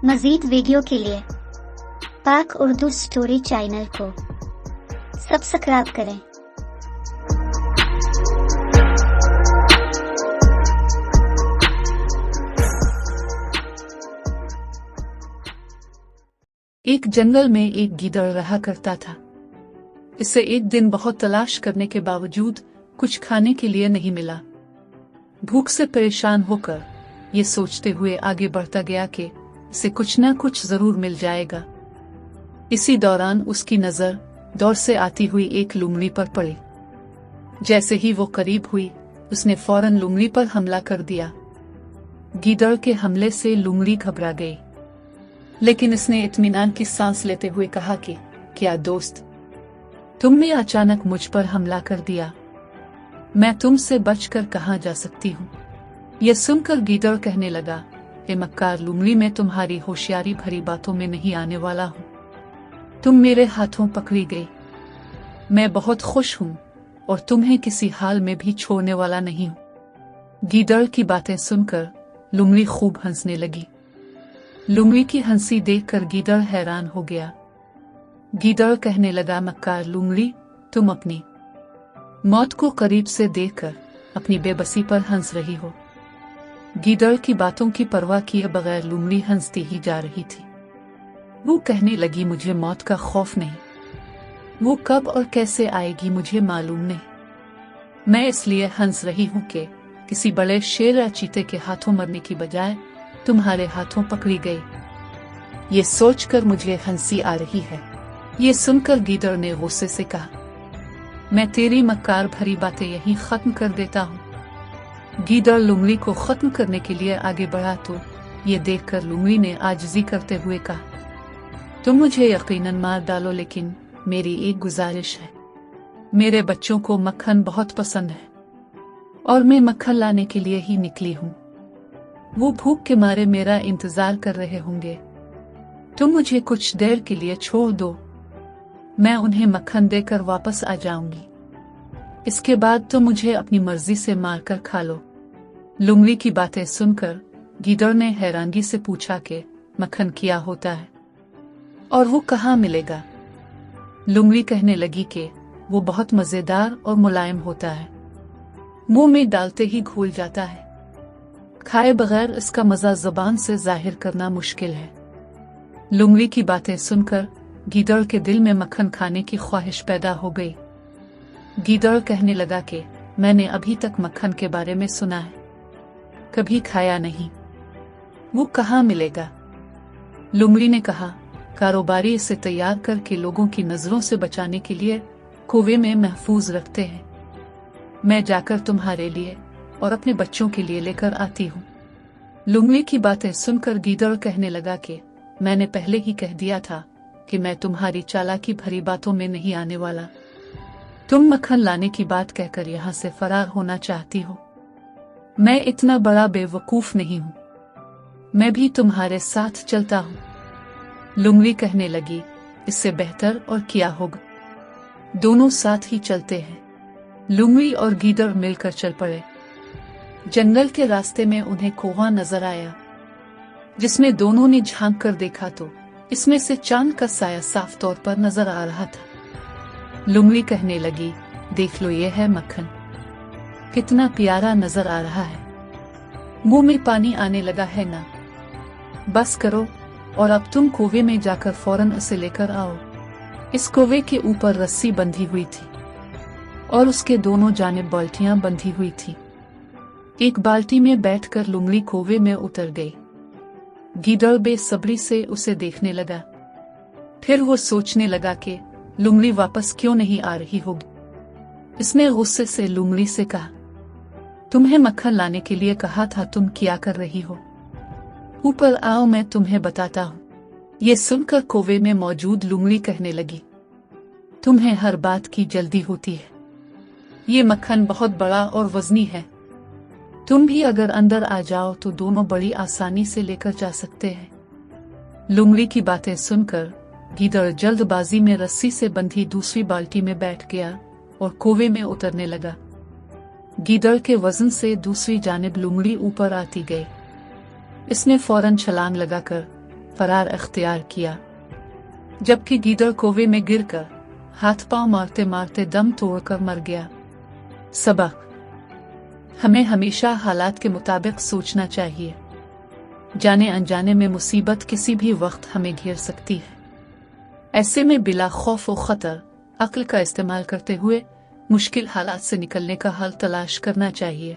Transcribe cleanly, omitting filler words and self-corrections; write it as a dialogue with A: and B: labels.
A: मज़ीद वीडियो के लिए पाक उर्दू स्टोरी चैनल को सब्सक्राइब करें।
B: एक जंगल में एक गीदड़ रहा करता था। इसे एक दिन बहुत तलाश करने के बावजूद कुछ खाने के लिए नहीं मिला। भूख से परेशान होकर ये सोचते हुए आगे बढ़ता गया कि इसे कुछ न कुछ जरूर मिल जाएगा। इसी दौरान उसकी नजर दौड़ से आती हुई एक लुमड़ी पर पड़ी। जैसे ही वो करीब हुई, उसने फौरन लुमड़ी पर हमला कर दिया। गीदड़ के हमले से लुमड़ी घबरा गई, लेकिन इसने इत्मीनान की सांस लेते हुए कहा कि क्या दोस्त, तुमने अचानक मुझ पर हमला कर दिया। मैं तुमसे बचकर कहाँ जा सकती हूँ। यह सुनकर गीदड़ कहने लगा, ए मक्कार लुमड़ी, मैं तुम्हारी होशियारी भरी बातों में नहीं आने वाला हूँ। तुम मेरे हाथों पकड़ी गई। मैं बहुत खुश हूँ और तुम्हें किसी हाल में भी छोड़ने वाला नहीं हूँ। गीदड़ की बातें सुनकर लुमड़ी खूब हंसने लगी। लुमड़ी की हंसी देखकर गीदड़ हैरान हो गया। गीदड़ कहने लगा, मक्कार लुमड़ी, तुम अपनी मौत को करीब से देखकर अपनी बेबसी पर हंस रही हो। गीदड़ की बातों की परवाह किए बगैर लुमड़ी हंसती ही जा रही थी। वो कहने लगी, मुझे मौत का खौफ नहीं। वो कब और कैसे आएगी मुझे मालूम नहीं। मैं इसलिए हंस रही हूँ कि किसी बड़े शेर या चीते के हाथों मरने की बजाय तुम्हारे हाथों पकड़ी गई। ये सोचकर मुझे हंसी आ रही है। ये सुनकर गीदड़ ने गुस्से से कहा, मैं तेरी मक्कार भरी बातें यहीं खत्म कर देता हूँ। गीदड़ लुमड़ी को खत्म करने के लिए आगे बढ़ा तो ये देखकर लुमड़ी ने आजिज़ी करते हुए कहा, तुम मुझे यकीनन मार डालो, लेकिन मेरी एक गुजारिश है। मेरे बच्चों को मक्खन बहुत पसंद है और मैं मक्खन लाने के लिए ही निकली हूँ। वो भूख के मारे मेरा इंतजार कर रहे होंगे। तुम मुझे कुछ देर के लिए छोड़ दो, मैं उन्हें मक्खन देकर वापस आ जाऊंगी। इसके बाद तो मुझे अपनी मर्जी से मारकर खा लो। लुमड़ी की बातें सुनकर गीदड़ ने हैरानगी से पूछा कि मक्खन क्या होता है और वो कहाँ मिलेगा। लुमड़ी कहने लगी कि वो बहुत मजेदार और मुलायम होता है, मुंह में डालते ही घुल जाता है। खाए बगैर इसका मजा जुबान से जाहिर करना मुश्किल है। लुमड़ी की बातें सुनकर गीदड़ के दिल में मक्खन खाने की ख्वाहिश पैदा हो गई। गीदड़ कहने लगा कि मैंने अभी तक मक्खन के बारे में सुना है, कभी खाया नहीं। वो कहाँ मिलेगा। लुमड़ी ने कहा, कारोबारी इसे तैयार करके लोगों की नजरों से बचाने के लिए कुएं में महफूज रखते हैं। मैं जाकर तुम्हारे लिए और अपने बच्चों के लिए लेकर आती हूँ। लुमड़ी की बातें सुनकर गीदड़ कहने लगा कि मैंने पहले ही कह दिया था कि मैं तुम्हारी चालाकी भरी बातों में नहीं आने वाला। तुम मक्खन लाने की बात कहकर यहाँ से फरार होना चाहती हो। मैं इतना बड़ा बेवकूफ नहीं हूँ, मैं भी तुम्हारे साथ चलता हूँ। लुमड़ी कहने लगी, इससे बेहतर और क्या होगा, दोनों साथ ही चलते हैं। लुमड़ी और गीदड़ मिलकर चल पड़े। जंगल के रास्ते में उन्हें कुआं नजर आया, जिसमें दोनों ने झांक कर देखा तो इसमें से चांद का साया साफ तौर पर नजर आ रहा था। लुमड़ी कहने लगी, देख लो, ये है मक्खन, कितना प्यारा नजर आ रहा है। मुंह में पानी आने लगा है ना। बस करो और अब तुम कुएं में जाकर फौरन उसे लेकर आओ। इस कुएं के ऊपर रस्सी बंधी हुई थी और उसके दोनों जानिब बाल्टियां बंधी हुई थी। एक बाल्टी में बैठकर लुमड़ी कुएं में उतर गई। गीदड़ बेसब्री से उसे देखने लगा। फिर वो सोचने लगा कि लुमड़ी वापस क्यों नहीं आ रही होगी। इसने गुस्से से लुमड़ी से कहा, तुम्हें मक्खन लाने के लिए कहा था, तुम क्या कर रही हो। ऊपर आओ, मैं तुम्हें बताता हूँ। ये सुनकर कुएं में मौजूद लुमड़ी कहने लगी, तुम्हें हर बात की जल्दी होती है। ये मक्खन बहुत बड़ा और वजनी है। तुम भी अगर अंदर आ जाओ तो दोनों बड़ी आसानी से लेकर जा सकते हैं। लुमड़ी की बातें सुनकर गीदड़ जल्दबाजी में रस्सी से बंधी दूसरी बाल्टी में बैठ गया और कुएं में उतरने लगा। गीदड़ के वजन से दूसरी जानिब लुमड़ी ऊपर आती गई। इसने फौरन छलांग लगाकर फरार अख्तियार किया, जबकि गीदड़ कोवे में गिरकर हाथ पांव मारते मारते दम तोड़कर मर गया। सबक: हमें हमेशा हालात के मुताबिक सोचना चाहिए। जाने अनजाने में मुसीबत किसी भी वक्त हमें घेर सकती है। ऐसे में बिला खौफ व खतर अक्ल का इस्तेमाल करते हुए मुश्किल हालात से निकलने का हल तलाश करना चाहिए।